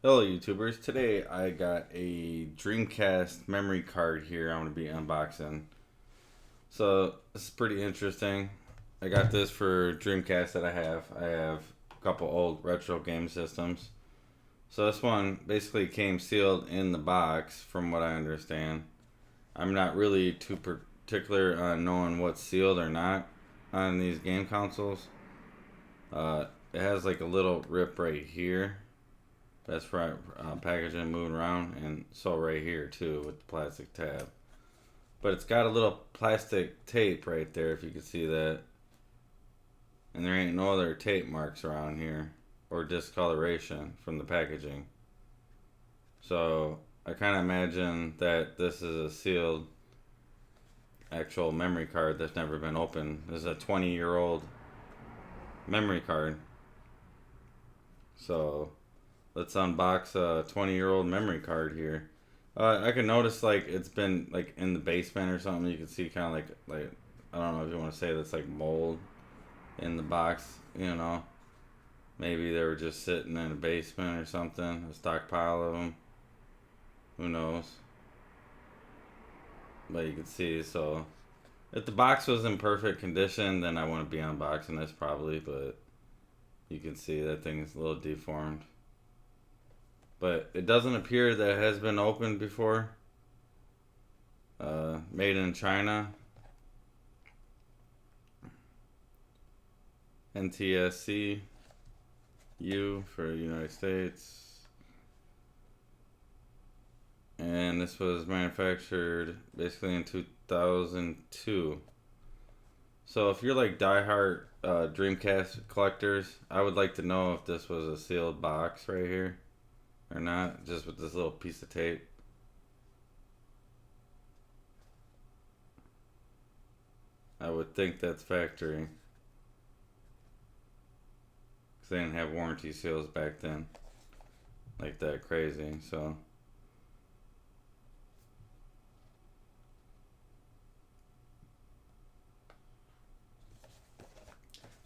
Hello YouTubers, today I got a Dreamcast memory card here I'm going to be unboxing. So this is pretty interesting. I got this for Dreamcast that I have. I have a couple old retro game systems. So this one basically came sealed in the box from what I understand. I'm not really too particular on knowing what's sealed or not on these game consoles. It has like a little rip right here. That's for packaging moving around, and so right here too with the plastic tab. But it's got a little plastic tape right there, if you can see that. And there ain't no other tape marks around here or discoloration from the packaging. So I kind of imagine that this is a sealed actual memory card that's never been opened. This is a 20-year-old memory card. So let's unbox a 20-year-old memory card here. I can notice like it's been like in the basement or something. You can see kind of like I don't know if you want to say that's like mold in the box. Maybe they were just sitting in a basement or something, a stockpile of them. Who knows? But you can see. So if the box was in perfect condition, then I wouldn't be unboxing this probably. But you can see that thing's a little deformed. But it doesn't appear that it has been opened before. Made in China. NTSC U for United States. And this was manufactured basically in 2002. So if you're like diehard Dreamcast collectors, I would like to know if this was a sealed box right here or not, just with this little piece of tape. I would think that's factory, because they didn't have warranty seals back then like that crazy. So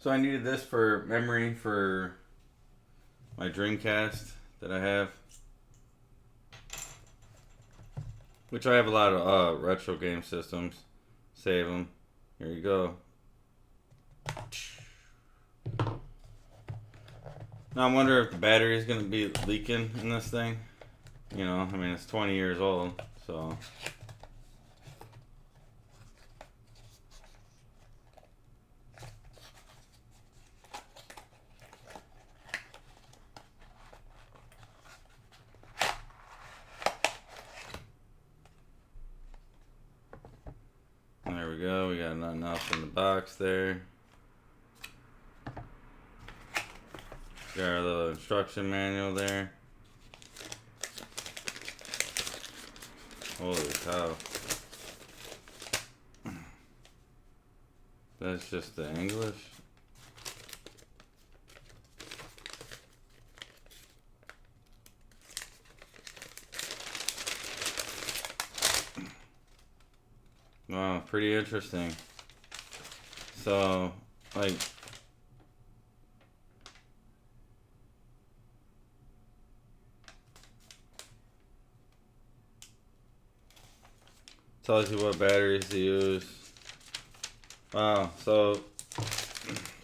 I needed this for memory for my Dreamcast that I have, which I have a lot of retro game systems. Save them. Here you go. Now I wonder if the battery is going to be leaking in this thing. I mean, it's 20 years old, so. There we go. We got nothing else in the box there. Got our little instruction manual there. Holy cow. That's just the English. Wow, pretty interesting. So, like, tells you what batteries to use. Wow, so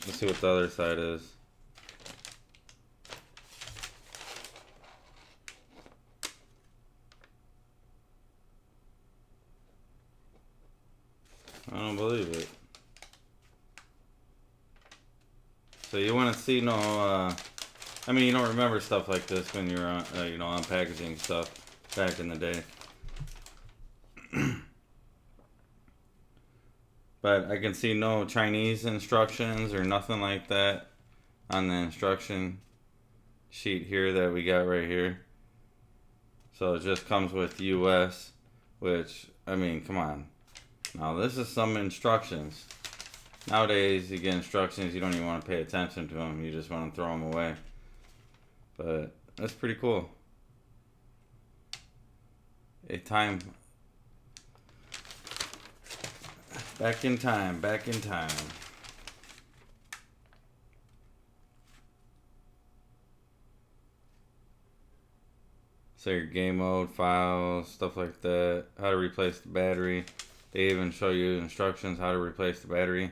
let's see what the other side is. I don't believe it. So you want to see I mean, you don't remember stuff like this when you're on, unpackaging stuff back in the day. But I can see no Chinese instructions or nothing like that on the instruction sheet here that we got right here. So it just comes with US, which, I mean, come on. Now this is some instructions. Nowadays you get instructions, you don't even want to pay attention to them, you just want to throw them away. But that's pretty cool. A time. Back in time, back in time. So your game mode, files, stuff like that. How to replace the battery. They even show you instructions how to replace the battery.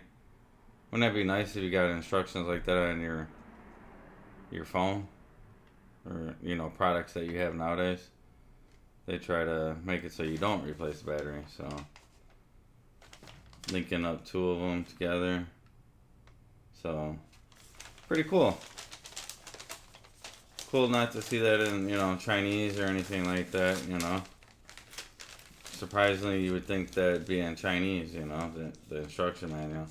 Wouldn't that be nice if you got instructions like that on your phone? Or, you know, products that you have nowadays. They try to make it so you don't replace the battery. So, linking up two of them together. So, pretty cool. Cool not to see that in, you know, Chinese or anything like that, you know. Surprisingly, you would think that it'd be in Chinese, you know, the instruction manual.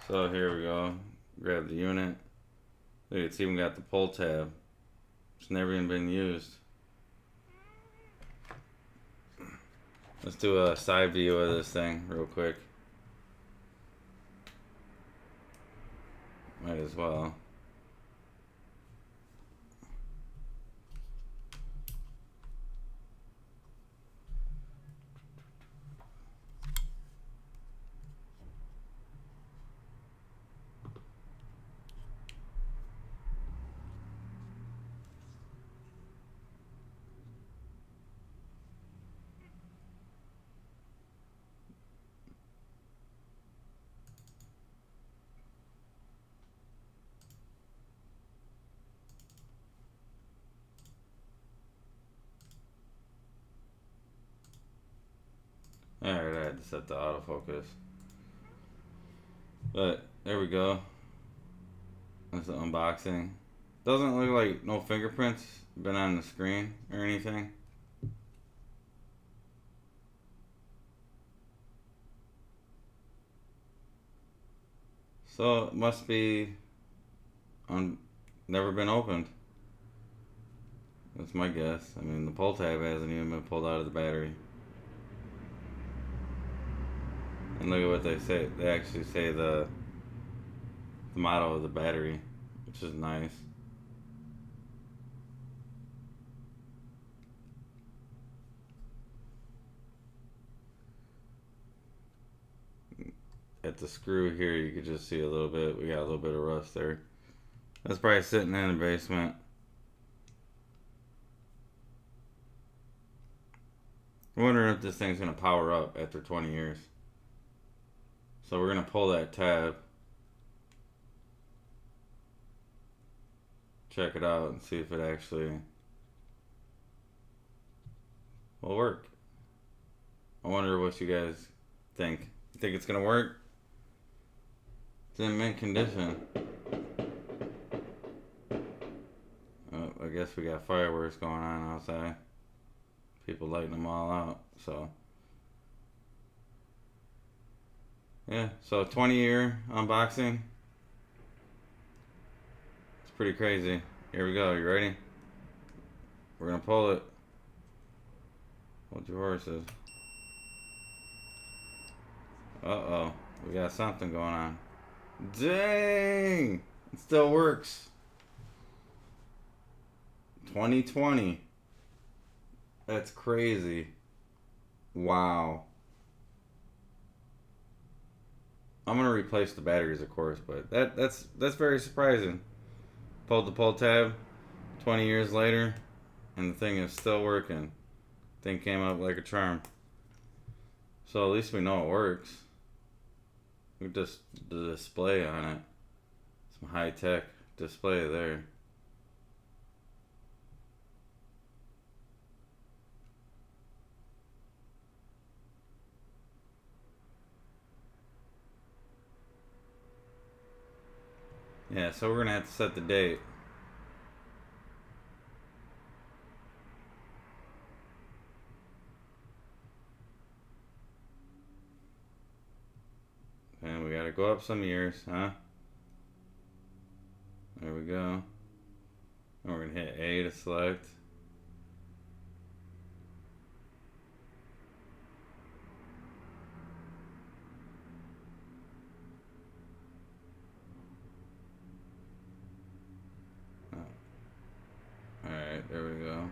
So here we go. Grab the unit. Look, it's even got the pull tab. It's never even been used. Let's do a side view of this thing real quick. Might as well. Alright, I had to set the autofocus. But there we go. That's the unboxing. Doesn't look like no fingerprints been on the screen or anything. So it must be never been opened. That's my guess. I mean, the pull tab hasn't even been pulled out of the battery. And look at what they say. They actually say the model of the battery, which is nice. At the screw here, you could just see a little bit. We got a little bit of rust there. That's probably sitting in the basement. I'm wondering if this thing's going to power up after 20 years. So we're going to pull that tab. Check it out and see if it actually will work. I wonder what you guys think. You think it's going to work? It's in mint condition. Oh, I guess we got fireworks going on outside. People lighting them all out, so. Yeah, so 20-year unboxing. It's pretty crazy. Here we go, you ready? We're gonna pull it. Hold your horses. Uh-oh, we got something going on. Dang! It still works. 2020. That's crazy. Wow. I'm gonna replace the batteries, of course, but that's very surprising. Pulled the pull tab 20 years later, and the thing is still working. Thing came up like a charm. So at least we know it works. We just the display on it. Some high tech display there. Yeah, so we're gonna have to set the date. And we gotta go up some years, huh? There we go. And we're gonna hit A to select. Alright, there we go.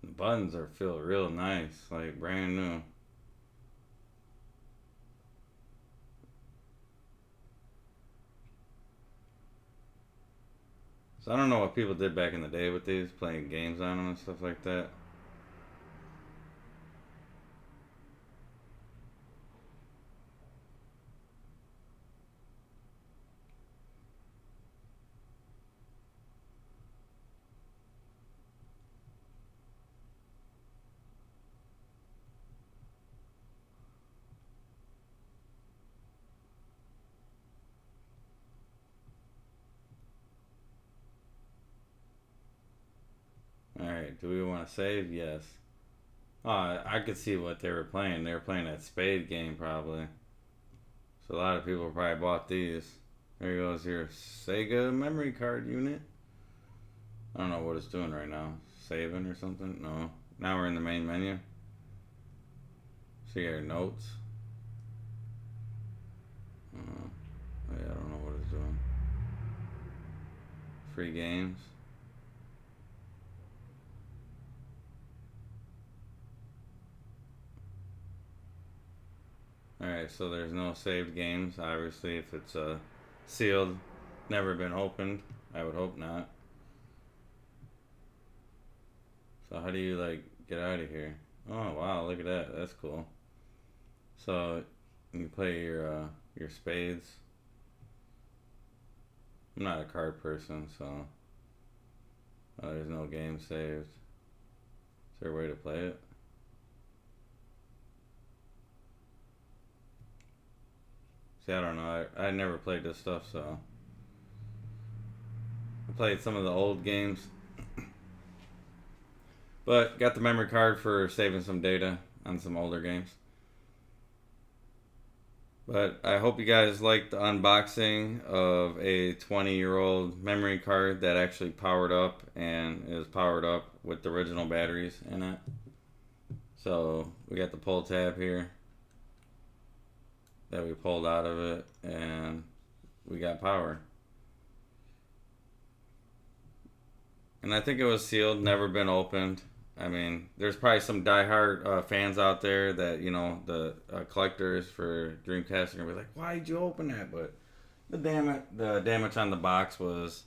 The buttons feel real nice, like brand new. So I don't know what people did back in the day with these, playing games on them and stuff like that. Alright, do we want to save? Yes. Oh, I could see what they were playing. They were playing that Spade game, probably. So a lot of people probably bought these. There goes your SEGA memory card unit. I don't know what it's doing right now. Saving or something? No. Now we're in the main menu. See your notes. Yeah, I don't know what it's doing. Free games. Alright, so there's no saved games. Obviously, if it's sealed, never been opened. I would hope not. So how do you, like, get out of here? Oh, wow, look at that. That's cool. So you play your spades. I'm not a card person, so there's no game saved. Is there a way to play it? See, I don't know. I never played this stuff, so I played some of the old games. But got the memory card for saving some data on some older games. But I hope you guys liked the unboxing of a 20-year-old memory card that actually powered up and is powered up with the original batteries in it. So we got the pull tab here that we pulled out of it, and we got power. And I think it was sealed, never been opened. I mean, there's probably some diehard fans out there that, you know, the collectors for Dreamcast are gonna be like, "Why'd you open that?" But the damage on the box was,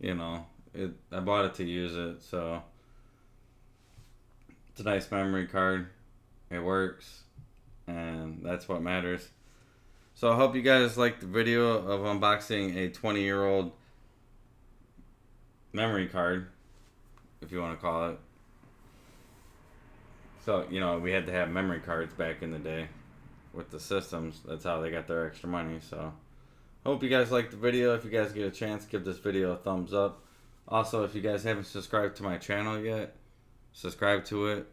you know, I bought it to use it, so it's a nice memory card. It works, and that's what matters. So I hope you guys liked the video of unboxing a 20-year-old memory card, if you want to call it. So, you know, we had to have memory cards back in the day with the systems. That's how they got their extra money. So, hope you guys liked the video. If you guys get a chance, give this video a thumbs up. Also, if you guys haven't subscribed to my channel yet, subscribe to it.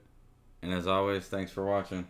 And as always, thanks for watching.